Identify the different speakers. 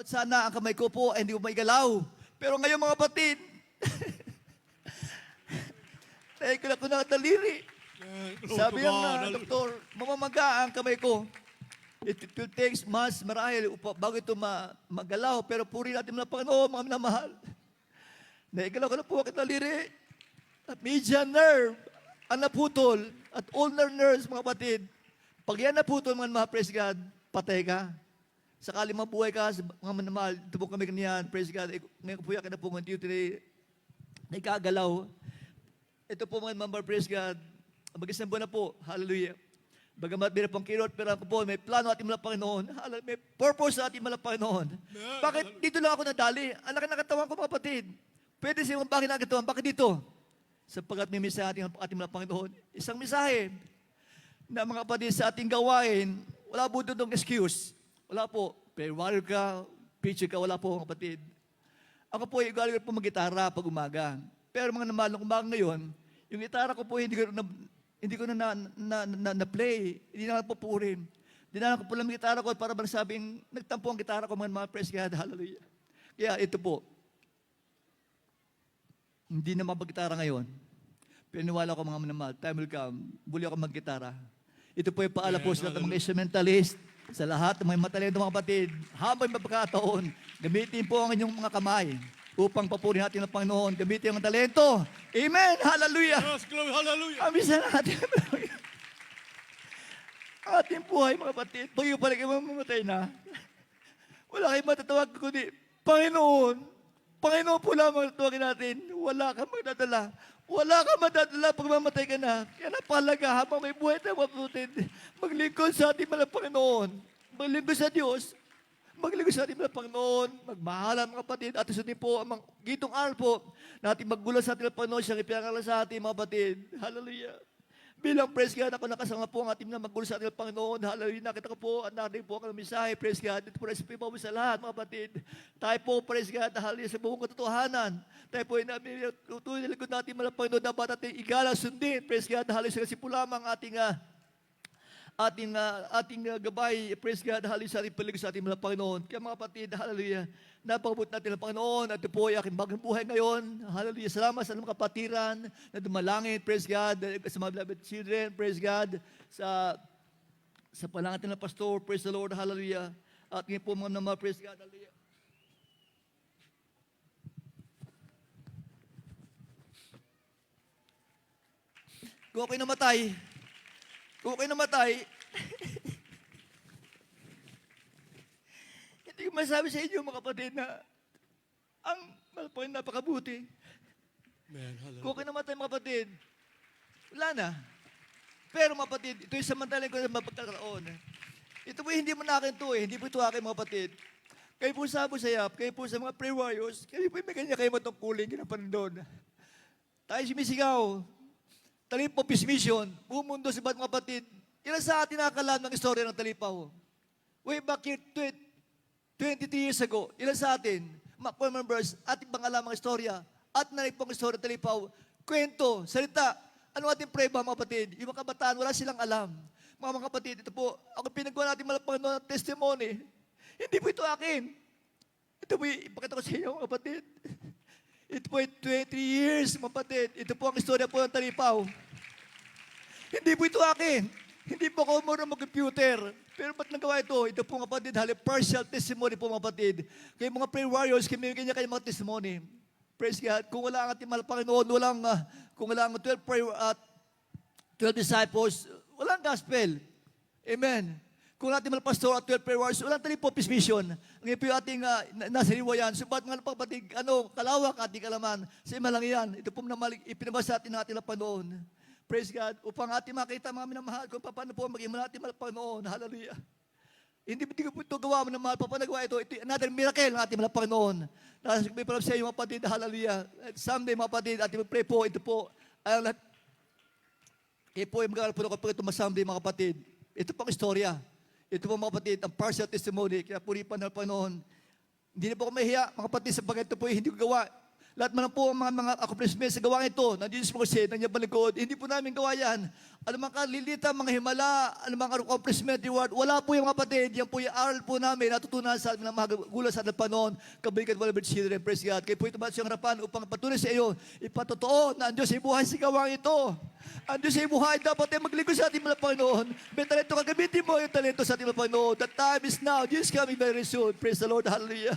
Speaker 1: Sana ang kamay ko po ay hindi ko maigalaw. Pero ngayon mga kapatid, tayo ko na ko nakadaliri. Sabi ng doktor, mamamaga ang kamay ko. It will take mas marahil bago ito magalaw. Pero puri natin mga Panginoon, mga minamahal. Naigalaw ko na po ang daliri. At median nerve, ang naputol. At ulnar nerves, mga kapatid. Pag yan naputol, mga praise God, patay ka. Sakali mabuhay ka, mga minamahal, ito po kami kanyan, praise God. Ngayon ko po yakin na po, ngayon today, nagkagalaw. Ito po mga praise God. Mag-isang buwan na po, hallelujah. Bagamat meron pong kirot, pero ako po, may plano ating mga Panginoon. May purpose sa ating mga Panginoon. Bakit dito lang ako nadali? Ang laki ng katawan ko, mga kapatid. Pwede siya bakit nakatawan? Bakit dito? Sapagkat may mensahe ating mga Panginoon. Isang mensahe na mga kapatid sa ating gawain, wala po doon excuse. Wala po. Prayer warrior ka, preacher ka, wala po, mga kapatid. Ako po, igaling po mag-gitara pag umaga. Pero mga namalong umaga ngayon, yung gitara ko po, hindi ko na play. Hindi na pupurin. Dinala ko po lang yung gitara ko para bang sabing, nagtampo ang gitara ko mga praise God, hallelujah. Kaya ito po, hindi na mapag-gitara ngayon. Piniwala ko mga manamahal, time will come, buli ako mag-gitara. Ito po yung paala po sa lahat ng mga instrumentalist, sa lahat ng mga matalento mga kapatid, habang may pagkakataon, gamitin po ang inyong mga kamay upang papurin natin ang Panginoon, gamitin ang talento. Amen! Hallelujah!
Speaker 2: Yes, glory, hallelujah!
Speaker 1: Amisa natin. Ang ating buhay, mga kapatid, pag yung pala kayo mamatay na, wala kayong matatawag kundi, Panginoon, Panginoon po lamang tawagin natin, wala kang magdadala. Wala kang madadala pag mamatay ka na. Kaya napahalaga habang may buhay tayo mga kapatid, maglingkod sa ating mga Panginoon, maglingkod sa Diyos, maglingkod sa ating mga Panginoon, magmahalan mga kapatid, at sundin po ang gitong aral po, natin maggulat sa ating mga Panginoon, siyang ipinangalan sa ating mga kapatid. Hallelujah. Bilang praise God, ako nakasama po ang ating na maggulo sa ating Panginoon. Hallelujah. Nakita ko po at narinig po ang mensahe. Praise God. Ito po na isipin mo sa lahat, mga kapatid. Tayo po, praise God, hallelujah, sa buong katotohanan. Tayo po, tutuloy na likod natin mga Panginoon, dapat natin igalang sundin. Praise God, hallelujah. Kasi po lamang ating gabay, praise God, hallelujah, sa ating paligid sa ating mga Panginoon. Kaya mga kapatid, hallelujah, napakabot natin ang Panginoon at ito po ay aking bagong buhay ngayon. Hallelujah, salamat sa mga kapatiran na dumalangin, praise God, sa mga beloved children, praise God, sa palangit ng pastor, praise the Lord, hallelujah. At ngayon po mga naman, praise God, hallelujah. Kung ako'y namatay, hindi ko masabi sa inyo, mga kapatid, na ang malapang napakabuti.
Speaker 2: Man, hallelujah.
Speaker 1: Kung ako'y namatay, mga kapatid, wala na. Pero mga kapatid, ito yung samantalang ko na mapagkakaroon. Ito po hindi mo na akin ito hindi po ito akin, mga kapatid. Kayo po sa Abu Sayyaf, kayo po sa mga prayer warriors, kayo po may ganyan kayo matungkulin, ginapan doon. Tayo sumisigaw, Talipaw Peace Mission, buong mundo sa iba't mga kapatid. Ilan sa atin nakakalam ng istorya ng Talipaw? Way back here, 22 years ago, ilan sa atin, mga members, ating pangalam ang istorya, at narinig pong istorya ng Talipaw, kwento, salita, ano ating preba mga kapatid? Yung mga kabataan, wala silang alam. Mga kapatid, ito po, ako pinagawa natin mga Panginoon ng testimony. Hindi po ito akin. Ito po, ipakita ko sa inyo mga kapatid. Ito po ay 23 years, mga kapatid. Ito po ang istorya po ng Talipaw. Hindi po ito akin. Hindi po ako marunong mag-computer. Pero ba't nagawa ito? Ito po mga kapatid, partial testimony po mga kapatid. Kaya mga prayer warriors, kinigyan niya kayo mga testimony. Praise God. Kung wala ang ating mahal Panginoon, kung wala ang 12 disciples, walang gospel. Amen. Kung natin mga pastor at 12 prayer warriors, walang Talipaw Peace Mission. Ngayon po yung ating nasa liwayan. Subat mga kapatid, kalawak ating kalaman. Sa ima lang yan. Ito po ipinabasa natin ng ating Panginoon. Praise God. Upang ating makita mga minamahal kung paano po maging natin mga Panginoon. Hallelujah. Hindi ko po ito gawa mo na mahal. Paano nagawa ito? Ito another miracle ng ating mga Panginoon. Nasa may parang sa iyo mga kapatid. Hallelujah. At someday mga kapatid, ating pray po. Ito po. Kaya po yung mag-aaral po ako ito masomeday mga kapatid. Ito pang istorya. Ito po mga kapatid, ang partial testimony. Kaya puripan ng Panginoon. Hindi na po ako mahiya, mga kapatid, sa bagay ito po hindi ko gawa. Lahat man po ang mga accomplishments sa gawang ito, nandiyan po kasi, nandiyan palikod, hindi po namin gawa yan. Ano mga kalilita, mga himala, ano mga accomplishment, reward, wala po yung kapatid. Yan po yung aral po namin, natutunan sa amin ng mga gulas sa panon, kabalikan wala ba children, praise God. Kaya po ito ba siyang harapan upang patuloy sa iyo, ipatotoo na ang Diyos ay buhay sa gawang ito. Ang Diyos ay buhay, dapat ay magligo sa ating mga Panginoon. May talento ka, gamitin mo yung talento sa ating mga Panginoon. The time is now. Jesus is coming very soon. Praise the Lord. Hallelujah.